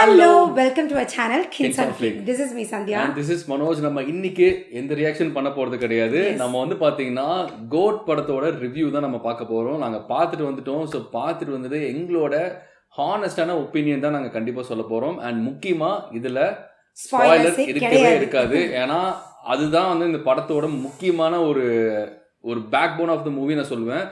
Hello, welcome to our channel Kings on Flick. This is me Sandhya and this is Manoj. நம்ம இன்னைக்கு எந்த reaction பண்ண போறது கிடையாது. நம்ம வந்து பாத்தீங்கன்னா கோட் படத்தோட ரிவ்யூ தான் நம்ம பார்க்க போறோம். நாங்க பார்த்துட்டு வந்துட்டோம். ஸோ பார்த்துட்டு வந்துட்டு எங்களோட ஹானஸ்டான ஒப்பீனியன் தான் நாங்க கண்டிப்பா சொல்ல போறோம். அண்ட் முக்கியமா இதுல ஸ்பாயிலர் இருக்கவே இருக்காது. ஏன்னா அதுதான் வந்து இந்த படத்தோட முக்கியமான ஒரு backbone of the movie நான் சொல்லுவேன்.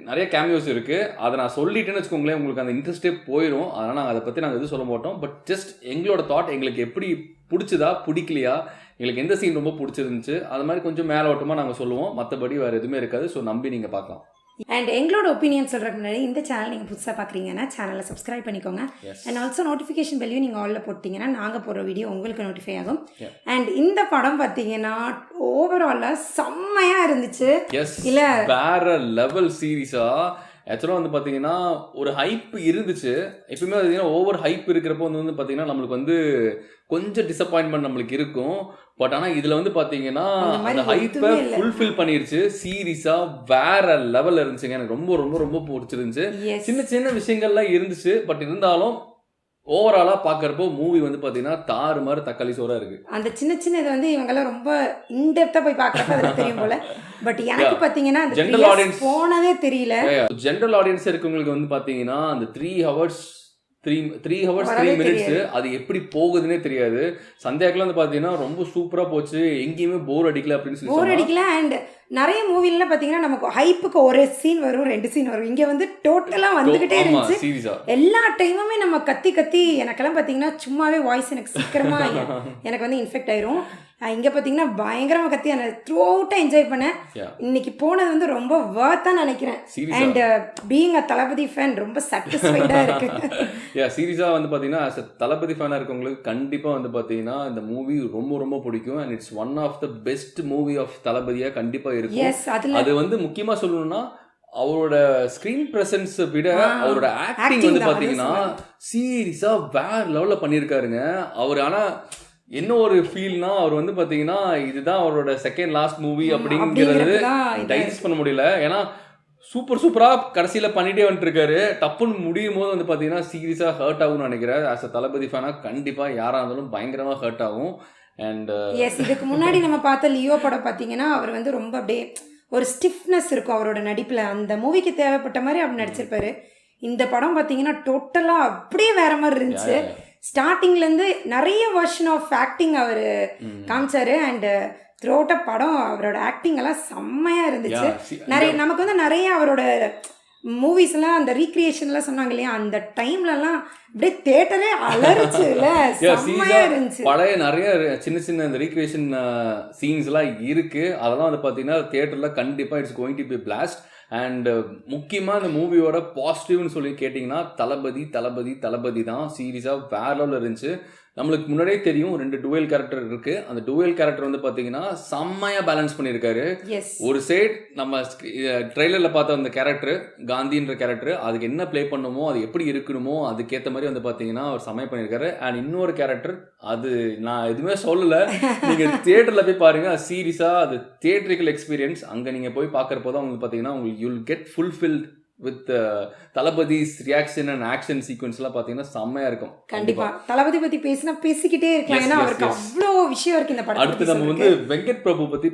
நிறைய கேமியோஸ் இருக்கு. அதை நான் சொல்லிட்டேன்னு வச்சுக்கோங்களேன், உங்களுக்கு அந்த இன்ட்ரெஸ்டே போயிடும். அதனால் நாங்கள் அதை பற்றி நாங்கள் எதுவும் சொல்ல மாட்டோம். பட் ஜஸ்ட் எங்களோட தாட் எங்களுக்கு எப்படி பிடிச்சதா பிடிக்கலையா, எங்களுக்கு எந்த சீன் ரொம்ப பிடிச்சிருந்துச்சு, அது மாதிரி கொஞ்சம் மேலோட்டமாக நாங்கள் சொல்லுவோம். மற்றபடி வேறு எதுவுமே இருக்காது. ஸோ நம்பி நீங்கள் பார்க்கலாம். அண்ட் எங்களோட ஒப்பீனியன் சொல்கிறதுக்கு முன்னாடி இந்த சேனல் நீங்கள் புதுசாக பார்க்குறீங்கன்னா சேனலை சப்ஸ்கிரைப் பண்ணிக்கோங்க. அண்ட் ஆல்சோ நோட்டிஃபிகேஷன் பெல்லையும் நீங்கள் ஆலில் போட்டிங்கன்னா நாங்கள் போடுற வீடியோ உங்களுக்கு நோட்டிஃபை ஆகும். அண்ட் இந்த படம் பார்த்தீங்கன்னா ஓவராலாக செம்மையாக இருந்துச்சு. இல்லை வேற லெவல் சீரீஸாக ஆக்சுவலாக வந்து பார்த்தீங்கன்னா ஒரு ஹைப் இருந்துச்சு. எப்பவுமே பார்த்தீங்கன்னா ஓவர் ஹைப் இருக்கிறப்போ வந்து பார்த்தீங்கன்னா நம்மளுக்கு வந்து கொஞ்சம் டிசப்பாயின்மெண்ட் நம்மளுக்கு இருக்கும். பட் ஆனால் இதில் வந்து பார்த்தீங்கன்னா அந்த ஹைப்பை ஃபுல்ஃபில் பண்ணிருச்சு. சீரியஸாக வேற லெவலில் இருந்துச்சுங்க. எனக்கு ரொம்ப ரொம்ப ரொம்ப பிடிச்சிருந்துச்சு. சின்ன சின்ன விஷயங்கள்லாம் இருந்துச்சு. பட் இருந்தாலும் ஓவராலாக பார்க்குறப்போ மூவி வந்து பார்த்தீங்கன்னா தாறு மாதிரி தக்காளி சோறாக இருக்குது. அந்த சின்ன சின்ன இது வந்து இவங்கெல்லாம் ரொம்ப இன்டெப்த்தாக போய் பார்க்குறப்ப அதில் தெரியும் போல. பட் எனக்கு பார்த்தீங்கன்னா அந்த ஜென்ரல் ஆடியன்ஸ் போனதே தெரியல. ஜென்ரல் ஆடியன்ஸ் இருக்கவங்களுக்கு வந்து பார்த்தீங்கன்னா அந்த 3 hours 3 minutes அது எப்படி போகுதுன்னே தெரியாது. சந்தியாக்குலாம் வந்து பார்த்தீங்கன்னா ரொம்ப சூப்பராக போச்சு. எங்கேயுமே போர் அடிக்கல அப்படின்னு சொல்லி போர் அடிக்கல. அண்ட் நிறைய மூவிலாம் பார்த்தீங்கன்னா நமக்கு ஹைப்புக்கு ஒரு சீன் வரும், 2 சீன் வரும். இங்கே வந்து டோட்டலாக வந்துகிட்டே இருந்துச்சு. எல்லா டைமுமே நம்ம கத்தி எனக்கெல்லாம் பார்த்தீங்கன்னா சும்மாவே வாய்ஸ் எனக்கு சீக்கிரமாக எனக்கு வந்து இன்ஃபெக்ட் ஆயிரும். இங்கே பார்த்தீங்கன்னா பயங்கரமாக கத்தி அந்த த்ரூ அவுட்டாக என்ஜாய் பண்ணேன். இன்னைக்கு போனது வந்து ரொம்ப வர்த்தாக நினைக்கிறேன். And being a Thalapathy fan ரொம்ப சாட்டிஸ்ஃபைடாக இருக்கு. சீரியஸாக வந்து பார்த்தீங்கன்னா தளபதி ஃபேனாக இருக்கவங்களுக்கு கண்டிப்பாக வந்து பார்த்தீங்கன்னா இந்த மூவி ரொம்ப ரொம்ப பிடிக்கும். And it's one of the best movie of தளபதியாக கண்டிப்பாக இருக்கும். அது வந்து முக்கியமா சொல்லணும்னா அவரோட ஸ்கிரீன் பிரசன்ஸ் விட அவரோட ஆக்டிங் வந்து பாத்தீங்கன்னா சீரியஸா வேற லெவல்ல பண்ணிருக்காருங்க அவர். ஆனா என்ன ஒரு ஃபீல்னா அவர் வந்து பாத்தீங்கன்னா இதுதான் அவரோட செகண்ட் லாஸ்ட் மூவி அப்படிங்கிறது டைஜஸ்ட் பண்ண முடியல. ஏன்னா சூப்பரா கடைசியில பண்ணிட்டே வந்துட்டு இருக்காரு. டப்புன்னு முடியும் போது வந்து பாத்தீங்கன்னா சீரியஸா ஹர்ட் ஆகும்னு நினைக்கிறேன். ஆஸ் அ தளபதி ஃபேனா கண்டிப்பா யாரா இருந்தாலும் பயங்கரமா ஹர்ட் ஆகும். அண்ட் இதுக்கு முன்னாடி நம்ம பார்த்த லியோ படம் பார்த்தீங்கன்னா அவர் வந்து ரொம்ப அப்படியே ஒரு ஸ்டிஃப்னஸ் இருக்கும் அவரோட நடிப்பில். அந்த மூவிக்கு தேவைப்பட்ட மாதிரி அவர் நடிச்சிருப்பாரு. இந்த படம் பார்த்தீங்கன்னா டோட்டலாக அப்படியே வேற மாதிரி இருந்துச்சு. ஸ்டார்டிங்லேருந்து நிறைய வெர்ஷன் ஆஃப் ஆக்டிங் அவர் காமிச்சாரு. அண்ட் த்ரூ அவுட் படம் அவரோட ஆக்டிங் எல்லாம் செம்மையாக இருந்துச்சு. நமக்கு வந்து நிறைய அவரோட மூவிஸ்லாம் அந்த ரீக்ரியேஷன்லாம் சொன்னாங்க இல்லையா, அந்த டைம்லலாம் அப்படியே தியேட்டரே அலறிச்சு. பழைய நிறைய சின்ன அந்த ரீக்ரியேஷன் சீன்ஸ்லாம் இருக்கு. அதெல்லாம் வந்து பார்த்தீங்கன்னா தியேட்டரில் கண்டிப்பாக it's going to be blast. அண்ட் முக்கியமாக இந்த மூவியோட பாசிட்டிவ்னு சொல்லி கேட்டிங்கன்னா தளபதி தான். சீரியஸாக வேற லெவலில் இருந்துச்சு. நம்மளுக்கு முன்னாடியே தெரியும் 2 டுவெல் கேரக்டர் இருக்கு. அந்த டுவெல் கேரக்டர் வந்து பாத்தீங்கன்னா செம்மையா பேலன்ஸ் பண்ணியிருக்காரு. ஒரு சைட் நம்ம ட்ரெய்லர்ல பார்த்த அந்த கேரக்டர் காந்தின்ற கேரக்டர் அதுக்கு என்ன பிளே பண்ணுமோ அது எப்படி இருக்கணுமோ அதுக்கேற்ற மாதிரி வந்து பாத்தீங்கன்னா அவர் செம்மையா பண்ணியிருக்காரு. அண்ட் இன்னொரு கேரக்டர் அது நான் எதுவுமே சொல்லல, நீங்க தியேட்டர்ல போய் பாருங்க. சீரியஸா அது தியேட்டரிக்கல் எக்ஸ்பீரியன்ஸ். அங்க நீங்க போய் பாக்குறப்போ தான் உங்களுக்கு பாத்தீங்கன்னா உங்களுக்கு you'll get fulfilled with Thalapathy's reaction and action சீக்வன்ஸ்லாம் பார்த்தீங்கன்னா செம்மையா இருக்கும். கண்டிப்பா தளபதி பத்தி பேசிக்கிட்டே இருக்கலாம். ஏன்னா அவருக்கு அவ்வளோ விஷயம் இருக்கு இந்த படம். அடுத்து நம்ம வந்து வெங்கட் பிரபு பத்தி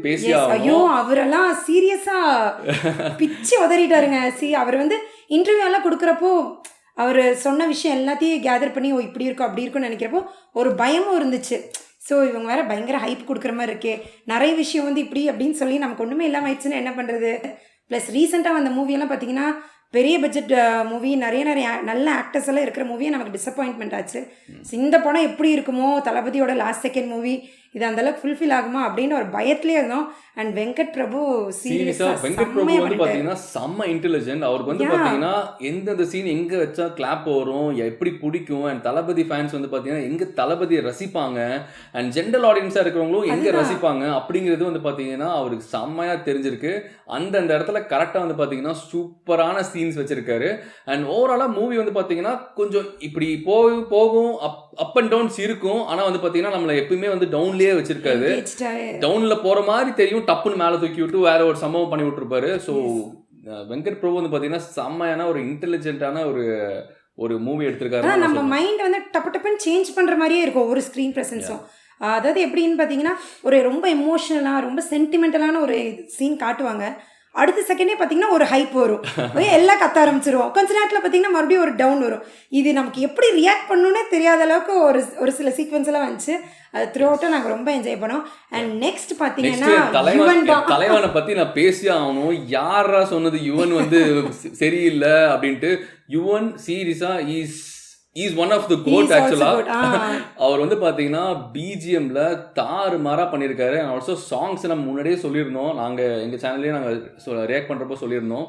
ஐயோ அவரெல்லாம் சீரியஸா பிச்சு உதறிட்டாருங்க. அவர் வந்து இன்டர்வியூ எல்லாம் கொடுக்குறப்போ அவர் சொன்ன விஷயம் எல்லாத்தையும் கேதர் பண்ணி இப்படி இருக்கும் அப்படி இருக்கும்னு நினைக்கிறப்போ ஒரு பயமும் இருந்துச்சு. ஸோ இவங்க வேற பயங்கர ஹைப் கொடுக்குற மாதிரி இருக்கே, நிறைய விஷயம் வந்து இப்படி அப்படின்னு சொல்லி நமக்கு ஒன்றுமே இல்லாமல் ஆயிடுச்சுன்னா என்ன பண்ணுறது. ப்ளஸ் ரீசெண்டாக வந்த மூவியெல்லாம் பார்த்தீங்கன்னா பெரிய பட்ஜெட் மூவி, நிறைய நல்ல ஆக்டர்ஸ் எல்லாம் இருக்கிற மூவியை நமக்கு டிசப்பாயின்மெண்ட் ஆச்சு. இந்த படம் எப்படி இருக்குமோ, தளபதியோட லாஸ்ட் செகண்ட் மூவி இது அந்த அளவுக்கு ஃபுல்ஃபில் ஆகுமா அப்படின்னு ஒரு பயத்திலே இருந்தோம். அண்ட் வெங்கட் பிரபு வெங்கட் பிரபு வந்து பாத்தீங்கன்னா செம்ம இன்டெலிஜென்ட். அவருக்கு வந்து பாத்தீங்கன்னா எந்தெந்த சீன் எங்க வச்சா கிளாப் வரும், எப்படி பிடிக்கும். அண்ட் தளபதி ஃபேன்ஸ் வந்து பாத்தீங்கன்னா எங்க தளபதியை ரசிப்பாங்க, அண்ட் ஜென்ரல் ஆடியன்ஸா இருக்கிறவங்களும் எங்க ரசிப்பாங்க அப்படிங்கிறது வந்து பாத்தீங்கன்னா அவருக்கு செம்மையா தெரிஞ்சிருக்கு. அந்த இடத்துல கரெக்டா வந்து பாத்தீங்கன்னா சூப்பரான சீன்ஸ் வச்சிருக்காரு. அண்ட் ஓவராலா மூவி வந்து பாத்தீங்கன்னா கொஞ்சம் இப்படி போகும் அப் அண்ட் டவுன்ஸ் இருக்கும். ஆனா வந்து பாத்தீங்கன்னா நம்மள எப்பவுமே வந்து டவுன்லயே வச்சிருக்காரு. டவுன்ல போற மாதிரி தெரியும், டப்புன்னு மேல தூக்கி விட்டு வேற ஒரு சம்பவம் பண்ணி விட்டுருப்பாரு. ஸோ வெங்கட் பிரபு வந்து பாத்தீங்கன்னா செம்மையான ஒரு இன்டெலிஜென்ட்டான ஒரு மூவி அதான் எடுத்திருக்காரு. நம்ம மைண்ட் வந்து டப்பு டப்புன்னு சேஞ்ச் பண்ணுற மாதிரியே இருக்கும் ஒரு ஸ்க்ரீன் ப்ரெசன்ஸும். அதாவது எப்படின்னு பார்த்தீங்கன்னா ஒரு ரொம்ப எமோஷ்னலாக ரொம்ப சென்டிமெண்டலான ஒரு சீன் காட்டுவாங்க, அடுத்த செகண்டே பார்த்தீங்கன்னா ஒரு ஹைப் வரும், எல்லாம் கத்த ஆரம்பிச்சிருவோம். கொஞ்ச நேரத்தில் பார்த்தீங்கன்னா மறுபடியும் ஒரு டவுன் வரும். இது நமக்கு எப்படி ரியாக்ட் பண்ணணுன்னே தெரியாத அளவுக்கு ஒரு சில சீக்வன்ஸ் எல்லாம் வந்துச்சு. அது த்ரூ அவுட்டாக நாங்கள் ரொம்ப என்ஜாய் பண்ணோம். அண்ட் நெக்ஸ்ட் பார்த்தீங்கன்னா தலைவனை பற்றி நான் பேசி ஆகணும். யாரா சொன்னது யுவன் வந்து சரியில்லை அப்படின்ட்டு? யுவன் சீரியஸா is one of the goat ஆக்சுவலா. அவர் வந்து பாத்தீங்கன்னா பிஜிஎம்ல தாறு மாறா பண்ணியிருக்காரு. அண்ட் ஆல்சோ சாங்ஸ் நம்ம முன்னாடியே சொல்லியிருந்தோம், நாங்கள் எங்கள் சேனல்லேயே நாங்கள் ரியாக்ட் பண்ணுறப்போ சொல்லியிருந்தோம்.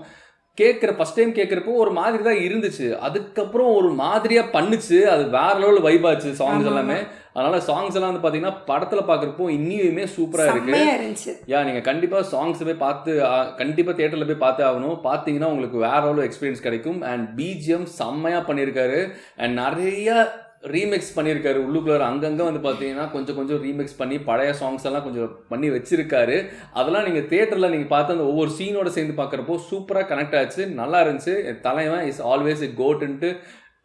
ஃபர்ஸ்ட் டைம் கேட்குறப்போ ஒரு மாதிரி தான் இருந்துச்சு, அதுக்கப்புறம் ஒரு மாதிரியாக பண்ணுச்சு, அது வேற லெவல் வைபாச்சு சாங்ஸ் எல்லாமே. அதனால சாங்ஸ் எல்லாம் வந்து பார்த்தீங்கன்னா படத்தில் பார்க்குறப்போ இன்னுமே சூப்பராக இருக்கு. நீங்கள் கண்டிப்பாக சாங்ஸ் போய் பார்த்து, கண்டிப்பாக தியேட்டரில் போய் பார்த்து ஆகணும். பார்த்தீங்கன்னா உங்களுக்கு வேற லெவல் எக்ஸ்பீரியன்ஸ் கிடைக்கும். அண்ட் பிஜிஎம் செம்மையாக பண்ணியிருக்காரு. அண்ட் நிறைய ரீமிக்ஸ் பண்ணியிருக்காரு உள்ளுக்குள்ள. அங்கங்கே வந்து பார்த்தீங்கன்னா கொஞ்சம் ரீமிக்ஸ் பண்ணி பழைய சாங்ஸ் எல்லாம் கொஞ்சம் பண்ணி வச்சிருக்காரு. அதெல்லாம் நீங்கள் தியேட்டரில் நீங்கள் பார்த்து அந்த ஒவ்வொரு சீனோட சேர்ந்து பார்க்குறப்போ சூப்பராக கனெக்ட் ஆச்சு, நல்லா இருந்துச்சு. தலைவன் இஸ் ஆல்வேஸ் இட் கோட்ன்ட்டு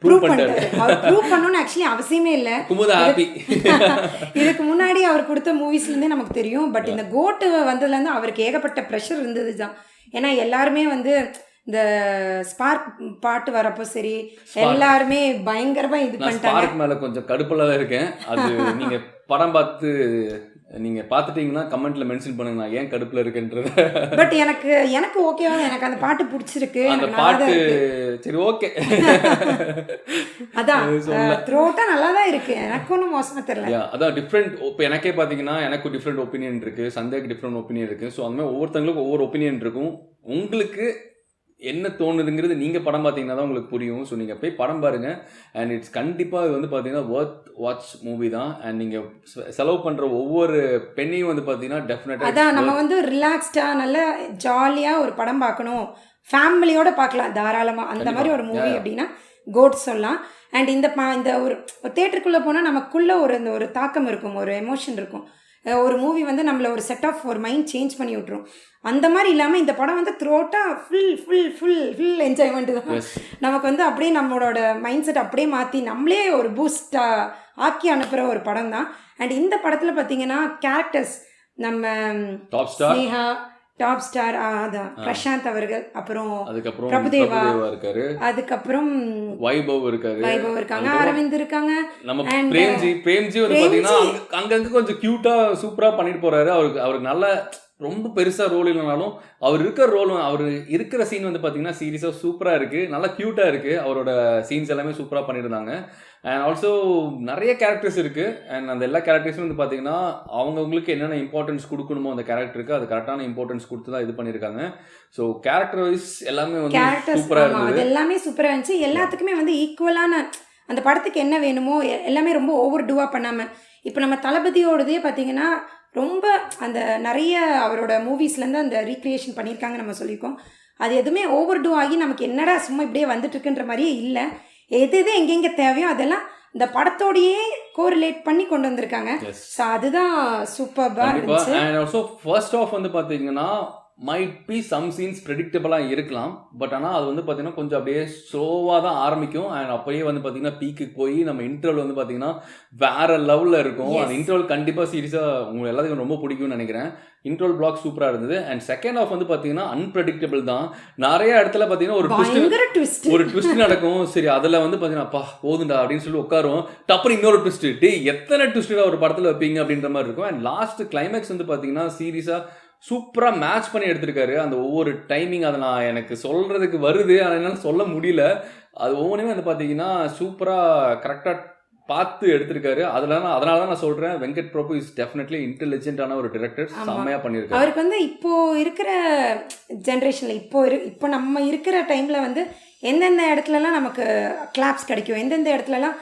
ப்ரூவ் பண்ணணும்னு ஆக்சுவலி அவசியமே இல்லை. இதுக்கு முன்னாடி அவர் கொடுத்த மூவிஸ்லேருந்தே நமக்கு தெரியும். பட் இந்த கோட்டு வந்ததுலேருந்து அவருக்கு ஏகப்பட்ட ப்ரெஷர் இருந்தது தான். ஏன்னா எல்லாருமே வந்து இந்த ஸ்பார்க் பாட்டு வரப்போ சரி எல்லாருமே பயங்கரமா இது பண்ணிட்டாங்க. ஸ்பார்க் மேல கொஞ்சம் கடுப்புல தான் இருக்கேன். அது நீங்க படம் பார்த்து நீங்க பாத்துட்டீங்கன்னா கமெண்ட்ல மென்ஷன் பண்ணுங்க நான் ஏன் கடுப்புல இருக்கேன்றது. பட் எனக்கு ஓகேவா, எனக்கு அந்த பாட்டு பிடிச்சிருக்கு. அந்த பாட்டு சரி ஓகே, அதான் த்ரோட்டா நல்லா தான் இருக்கு, எனக்கு ஒன்றும் மோசமா தெரியல. அதான் டிஃப்ரெண்ட். இப்போ எனக்கே பாத்தீங்கன்னா எனக்கு டிஃப்ரெண்ட் ஒப்பீனியன் இருக்கு, சந்தேக்கு டிஃப்ரெண்ட் ஒப்பீனியன் இருக்கு. ஸோ அந்த மாதிரி ஒவ்வொருத்தங்களுக்கும் ஒவ்வொரு ஒப்பீனியன் இருக்கும். உங்களுக்கு என்ன தோணுதுங்கிறது நீங்கள் படம் பார்த்தீங்கன்னா தான் உங்களுக்கு புரியும். ஸோ நீங்கள் போய் படம் பாருங்கள். அண்ட் இட்ஸ் கண்டிப்பாக இது வந்து பார்த்தீங்கன்னா ஒர்த் வாட்ச் மூவி தான். அண்ட் நீங்கள் செலவு பண்ணுற ஒவ்வொரு பெண்ணையும் வந்து பார்த்தீங்கன்னா டெஃபினட்டாக அதான் நம்ம வந்து ரிலாக்ஸ்டாக நல்லா ஜாலியாக ஒரு படம் பார்க்கணும், ஃபேமிலியோடு பார்க்கலாம் தாராளமாக. அந்த மாதிரி ஒரு மூவி அப்படின்னா கோட் சொல்லலாம். அண்ட் இந்த ஒரு தேட்டருக்குள்ளே போனால் நமக்குள்ளே ஒரு தாக்கம் இருக்கும், ஒரு எமோஷன் இருக்கும். ஒரு மூவி வந்து நம்மளை ஒரு செட் ஆஃப் ஒரு மைண்ட் சேஞ்ச் பண்ணி விட்ரும். அந்த மாதிரி இல்லாமல் இந்த படம் வந்து த்ரோட்டாக ஃபுல் என்ஜாய்மெண்ட்டு தான். நமக்கு வந்து அப்படியே நம்மளோட மைண்ட் செட் அப்படியே மாற்றி நம்மளே ஒரு பூஸ்டாக ஆக்கி அனுப்புகிற ஒரு படம் தான். அண்ட் இந்த படத்தில் பார்த்தீங்கன்னா கேரக்டர்ஸ் நம்ம ஸ்னேகா டாப் ஸ்டார், அதான் பிரசாந்த் அவர்கள், அப்புறம் பிரபுதேவா இருக்காரு, அதுக்கப்புறம் வைபவ் இருக்காங்க, அரவிந்த் இருக்காங்க, நம்ம பிரேம்ஜி வந்து பாத்தீங்கன்னா அங்கங்க கொஞ்சம் கியூட்டா சூப்பரா பண்ணிட்டு போறாரு. அவருக்கு நல்ல ரொம்ப பெருசா ரோல் இல்லைனாலும் அவர் இருக்கிற சீன் வந்து பாத்தீங்கன்னா சீரியஸா சூப்பரா இருக்கு, நல்லா கியூட்டா இருக்கு. அவரோட சீன்ஸ் எல்லாமே சூப்பரா பண்ணியிருந்தாங்க. அண்ட் ஆல்சோ நிறைய கேரக்டர்ஸ் இருக்கு. அண்ட் அந்த எல்லா கேரக்டர்ஸும் வந்து பாத்தீங்கன்னா அவங்களுக்கு என்னென்ன இம்பார்ட்டன்ஸ் கொடுக்கணுமோ அந்த கேரக்டருக்கு அது கரெக்டான இம்பார்ட்டன்ஸ் கொடுத்து தான் இது பண்ணியிருக்காங்க. ஸோ கேரக்டர் வைஸ் எல்லாமே வந்து சூப்பரா இருந்தது, எல்லாமே சூப்பரா இருந்துச்சு. எல்லாத்துக்குமே வந்து ஈக்குவலான அந்த படத்துக்கு என்ன வேணுமோ எல்லாமே ரொம்ப ஓவர் டூவா பண்ணாம. இப்போ நம்ம தளபதியோடதே பார்த்தீங்கன்னா ரொம்ப அந்த நிறைய அவரோட மூவிஸ்லேருந்து அந்த ரீக்ரியேஷன் பண்ணியிருக்காங்க நம்ம சொல்லியிருக்கோம். அது எதுவுமே ஓவர் டூ ஆகி நமக்கு என்னடா சும்மா இப்படியே வந்துட்டுருக்குன்ற மாதிரியே இல்லை. எது எங்கெங்கே தேவையோ அதெல்லாம் இந்த படத்தோடையே கோரிலேட் பண்ணி கொண்டு வந்திருக்காங்க. ஸோ அதுதான் சூப்பராக இருந்துச்சு. அண்ட் ஆல்சோ ஃபர்ஸ்ட் ஆஃப் வந்து பார்த்தீங்கன்னா மைட் பி சம் சீன்ஸ் ப்ரெடிக்டபிளாக இருக்கலாம். பட் ஆனால் அது வந்து பார்த்தீங்கன்னா கொஞ்சம் அப்படியே ஸ்லோவாக தான் ஆரம்பிக்கும். அண்ட் அப்படியே வந்து பார்த்தீங்கன்னா பீக்குக்கு போய் நம்ம இன்டர்வல் வந்து பார்த்தீங்கன்னா வேற லெவலில் இருக்கும். அந்த இன்டர்வல் கண்டிப்பாக சீரியஸாக உங்களுக்கு எல்லாத்துக்கும் ரொம்ப பிடிக்கும்னு நினைக்கிறேன். இன்டர்வல் பிளாக் சூப்பராக இருந்தது. அண்ட் செகண்ட் ஆஃப் வந்து பார்த்தீங்கன்னா அன்பிரடிக்டபிள் தான். நிறைய இடத்துல பார்த்தீங்கன்னா ஒரு ட்விஸ்ட் நடக்கும். சரி அதில் வந்து பார்த்தீங்கன்னா அப்பா போதுண்டா அப்படின்னு சொல்லி உட்காரும், டப்புனு இன்னொரு ட்விஸ்ட், எத்தனை ட்விஸ்ட் ஒரு படத்தில் வைப்பீங்க அப்படின்ற மாதிரி இருக்கும். அண்ட் லாஸ்ட் கிளைமேக்ஸ் வந்து பார்த்தீங்கன்னா சீரியஸாக சூப்பராக மேட்ச் பண்ணி எடுத்திருக்காரு. அந்த ஒவ்வொரு டைமிங் அதை நான் எனக்கு சொல்கிறதுக்கு வருது, ஆனால் என்னால் சொல்ல முடியல. அது ஒவ்வொன்றுமே வந்து பார்த்தீங்கன்னா சூப்பராக கரெக்டாக பார்த்து எடுத்திருக்காரு. அதனால தான் நான் சொல்கிறேன், வெங்கட் பிரபு இஸ் டெஃபினெட்லி இன்டெலிஜென்ட்டான ஒரு டிரெக்டர், செம்மையாக பண்ணியிருக்காரு. அவருக்கு வந்து இப்போது இருக்கிற ஜென்ரேஷனில் இப்போ நம்ம இருக்கிற டைமில் வந்து எந்தெந்த இடத்துலலாம் நமக்கு கிளாப்ஸ் கிடைக்கும், எந்தெந்த இடத்துலலாம்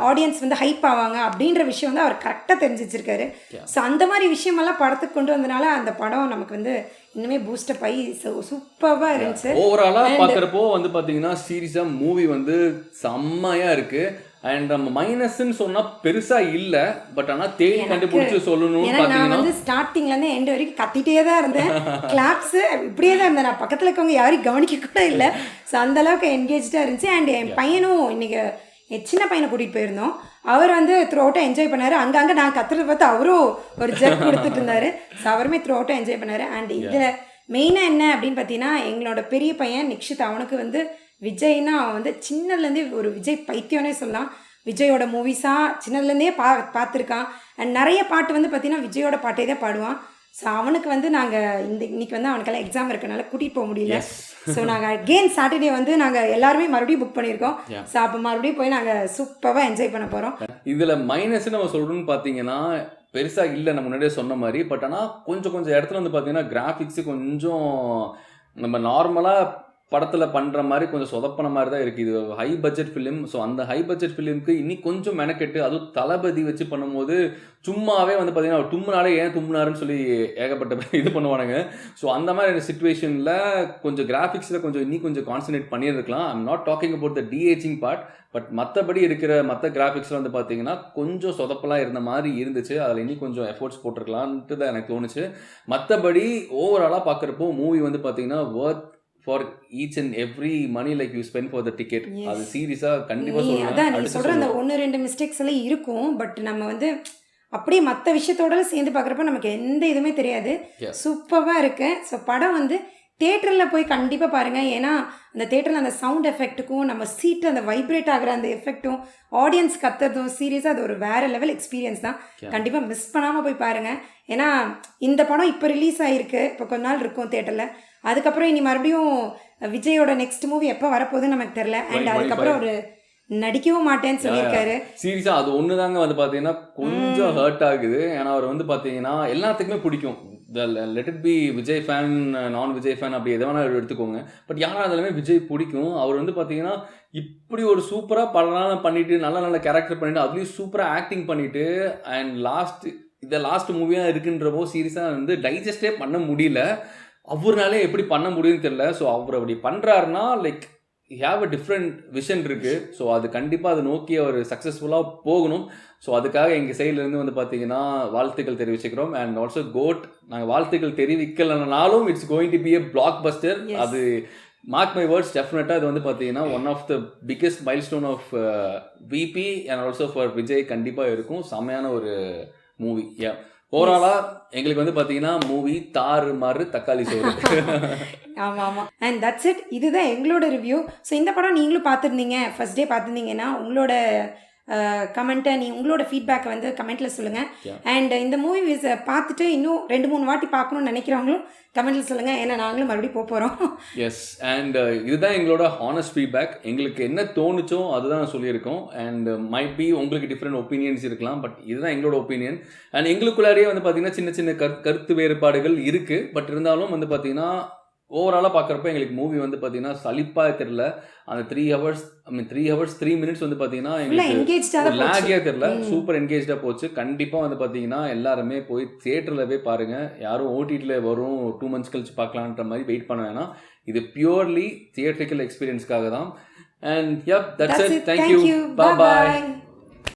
ஆடியன்ஸ் வந்து ஹைப் ஆவாங்க அப்படின்ற விஷயம் வந்து அவர் கரெக்டாக தெரிஞ்சு வச்சிருக்காரு. ஸோ அந்த மாதிரி விஷயமெல்லாம் படத்துக்கு கொண்டு வந்தனால அந்த படம் நமக்கு வந்து இன்னுமே பூஸ்டப் ஆகி சூப்பராக இருந்துச்சு. ஓவராலாக பார்க்குறப்போ வந்து பார்த்தீங்கன்னா சீரியஸாக மூவி வந்து செம்மையாக இருக்குது. அண்ட் நம்ம மைனஸ்ன்னு சொன்னா பெருசா இல்ல, பட் ஆனா தேடி கண்டுபிடிச்சு சொல்லணும்னு ஏன்னா நான் பாத்தீங்கன்னா வந்து ஸ்டார்டிங்ல இருந்து எண்ட் வரைக்கும் கத்திட்டே தான் இருந்தேன், கிளாப்ஸ் இப்படியே தான் இருந்தேன், நான் பக்கத்துல இருக்கவங்க யாரும் கவனிக்க கூட இல்லை. ஸோ அந்த அளவுக்கு என்கேஜா இருந்துச்சு. அண்ட் என் பையனும் இன்னைக்கு என் சின்ன பையனை கூட்டிட்டு போயிருந்தோம், அவர் வந்து த்ரூ அவுட்டாக என்ஜாய் பண்ணாரு. அங்கங்கே நான் கத்துறத பார்த்து அவரும் ஒரு ஜெக் கொடுத்துட்டு இருந்தாரு. ஸோ அவருமே த்ரூ அவுட்டாக என்ஜாய் பண்ணாரு. அண்ட் இதில் மெயினாக என்ன அப்படின்னு பார்த்தீங்கன்னா, எங்களோட பெரிய பையன் நிக்ஷித், அவனுக்கு வந்து விஜய்னா அவன் வந்து சின்னதுலேருந்தே ஒரு விஜய் பைத்தியம்னே சொல்லலாம். விஜயோட மூவிஸாக சின்னதுலேருந்தே பார்த்துருக்கான். அண்ட் நிறைய பாட்டு வந்து பார்த்தீங்கன்னா விஜயோட பாட்டே தான் பாடுவான். ஸோ அவனுக்கு வந்து நாங்கள் இன்னைக்கு வந்து அவனுக்கெல்லாம் எக்ஸாம் இருக்கனால கூட்டிகிட்டு போக முடியல. ஸோ நாங்கள் அகெயின் சாட்டர்டே வந்து நாங்கள் எல்லாருமே மறுபடியும் புக் பண்ணியிருக்கோம். ஸோ அப்போ மறுபடியும் போய் நாங்கள் சூப்பராக என்ஜாய் பண்ண போகிறோம். இதில் மைனஸ் நம்ம சொல்கிறோன்னு பார்த்தீங்கன்னா பெருசாக இல்லை, நம்ம முன்னாடியே சொன்ன மாதிரி. பட் ஆனால் கொஞ்சம் இடத்துல வந்து பார்த்தீங்கன்னா கிராஃபிக்ஸு கொஞ்சம் நம்ம நார்மலாக படத்தில் பண்ணுற மாதிரி கொஞ்சம் சொதப்பன மாதிரி தான் இருக்குது. இது ஹை பட்ஜெட் ஃபிலிம். ஸோ அந்த ஹை பட்ஜெட் ஃபிலிமுக்கு இன்னி கொஞ்சம் மெனக்கெட்டு, அதுவும் தளபதி வச்சு பண்ணும்போது சும்மாவே வந்து பார்த்தீங்கன்னா அவர் தும்முனாலே ஏன் தும்முனாருன்னு சொல்லி ஏகப்பட்ட இது பண்ணுவானுங்க. ஸோ அந்த மாதிரி சிச்சுவேஷனில் கொஞ்சம் கிராஃபிக்ஸில் கொஞ்சம் இன்னி கொஞ்சம் கான்சன்ட்ரேட் பண்ணியிருக்கலாம். I'm not talking about the deaging part, but மற்றபடி இருக்கிற மற்ற கிராஃபிக்ஸில் வந்து பார்த்தீங்கன்னா கொஞ்சம் சொதப்பெல்லாம் இருந்த மாதிரி இருந்துச்சு. அதில் இன்னும் கொஞ்சம் எஃபோர்ட்ஸ் போட்டிருக்கலான்ட்டு தான் எனக்கு தோணுச்சு. மற்றபடி ஓவராலாக பார்க்குறப்போ மூவி வந்து பார்த்தீங்கன்னா worth for each and every money like you spend for the ticket. அது சீரியஸாக கண்டிப்பாக சொல்லுவேன். அதான் நீ சொல்கிற அந்த 1-2 மிஸ்டேக்ஸ் எல்லாம் இருக்கும். பட் நம்ம வந்து அப்படியே மற்ற விஷயத்தோட சேர்ந்து பார்க்குறப்ப நமக்கு எந்த இதுவுமே தெரியாது. சூப்பராக இருக்கு. ஸோ படம் வந்து தேட்டரில் போய் கண்டிப்பாக பாருங்கள். ஏன்னா அந்த தேட்டரில் அந்த சவுண்ட் எஃபெக்ட்டுக்கும் நம்ம சீட்டு அந்த வைப்ரேட் ஆகிற அந்த எஃபெக்ட்டும் ஆடியன்ஸ் கத்துறதும் சீரியஸாக அது ஒரு வேறு லெவல் எக்ஸ்பீரியன்ஸ் தான். கண்டிப்பாக மிஸ் பண்ணாமல் போய் பாருங்கள். ஏன்னா இந்த படம் இப்போ ரிலீஸ் ஆகிருக்கு, இப்போ கொஞ்ச நாள் இருக்கும் தேட்டரில். அதுக்கப்புறம் இனி மறுபடியும் விஜயோட நெக்ஸ்ட் மூவி எப்போ வரப்போகுதுன்னு நமக்கு தெரில. அண்ட் அதுக்கப்புறம் ஒரு நடிக்கவும் மாட்டேன்னு சொல்லியிருக்காரு. சீரியஸா அது ஒண்ணுதாங்க வந்து பாத்தீங்கன்னா கொஞ்சம் ஹர்ட் ஆகுது. ஏன்னா அவர் வந்து பாத்தீங்கன்னா எல்லாத்துக்குமே பிடிக்கும். Let it be Vijay fan, நான் விஜய் ஃபேன், அப்படி எதை வேணா எடுத்துக்கோங்க. பட் யாரா இருந்தாலுமே விஜய் பிடிக்கும். அவர் வந்து பாத்தீங்கன்னா இப்படி ஒரு சூப்பரா படம் பண்ணிட்டு நல்ல கேரக்டர் பண்ணிட்டு அதுலயும் சூப்பரா ஆக்டிங் பண்ணிட்டு அண்ட் லாஸ்ட் மூவியா இருக்குன்றப்போ சீரியஸா வந்து டைஜஸ்டே பண்ண முடியல. அவர்னாலே எப்படி பண்ண முடியும்னு தெரியல. ஸோ அவர் அப்படி பண்றாருன்னா like have a different vision இருக்கு. ஸோ அது கண்டிப்பாக அதை நோக்கி அவர் சக்ஸஸ்ஃபுல்லாக போகணும். ஸோ அதுக்காக எங்கள் சைட்லேருந்து வந்து பார்த்தீங்கன்னா வாழ்த்துக்கள் தெரிவிச்சுக்கிறோம். அண்ட் ஆல்சோ கோட் நாங்கள் வாழ்த்துக்கள் தெரிவிக்கலனாலும் it's going to be a blockbuster. அது மார்க் மை வேர்ட்ஸ், டெஃபினட்டாக இது வந்து பார்த்தீங்கன்னா one of the biggest milestone of VP and also for Vijay கண்டிப்பாக இருக்கும். செம்மையான ஒரு மூவி. ஓவராலா எங்களுக்கு வந்து பாத்தீங்கன்னா மூவி தாறு மாறு தக்காளி சோறு. ஆமாம் ஆமாம். And that's it. இதுதான் எங்களோட ரிவ்யூ. ஸோ இந்த படம் நீங்களும் பார்த்துருந்தீங்க, ஃபர்ஸ்ட் டே பார்த்துருந்தீங்கன்னா உங்களோட கமெண்ட்டை உங்களோட ஃபீட்பேக்கை வந்து கமெண்ட்டில் சொல்லுங்கள். அண்ட் இந்த மூவிஸ் பார்த்துட்டு இன்னும் 2-3 வாட்டி பார்க்கணும்னு நினைக்கிறவங்களும் கமெண்ட்டில் சொல்லுங்கள். ஏன்னா நாங்களும் மறுபடியும் போகிறோம். எஸ். அண்ட் இதுதான் எங்களோட ஹானஸ்ட் ஃபீட்பேக். எங்களுக்கு என்ன தோணுச்சோ அதுதான் சொல்லியிருக்கோம். அண்ட் மைட் பி உங்களுக்கு டிஃப்ரெண்ட் ஒப்பீனியன்ஸ் இருக்கலாம், பட் இதுதான் எங்களோட ஒப்பீனியன். அண்ட் எங்களுக்குள்ளாரியே வந்து பார்த்தீங்கன்னா சின்ன கருத்து வேறுபாடுகள் இருக்குது. பட் இருந்தாலும் வந்து பார்த்தீங்கன்னா ஓவராலாக பார்க்குறப்ப எங்களுக்கு மூவி வந்து பார்த்தீங்கன்னா சலிப்பாக தெரியல. அந்த 3 hours 3 minutes வந்து பார்த்தீங்கன்னா எங்களுக்கு லாகே தெரியல. சூப்பர் என்கேஜாக போச்சு. கண்டிப்பாக வந்து பார்த்தீங்கன்னா எல்லாருமே போய் தியேட்டரில் போய் பாருங்கள். யாரும் ஓடிடியில் வரும் 2 months கழிச்சு பார்க்கலான்ற மாதிரி வெயிட் பண்ண வேணாம். இது பியூர்லி தியேட்ரிக்கல் எக்ஸ்பீரியன்ஸ்க்காக தான். And that's it. Thank you. Bye.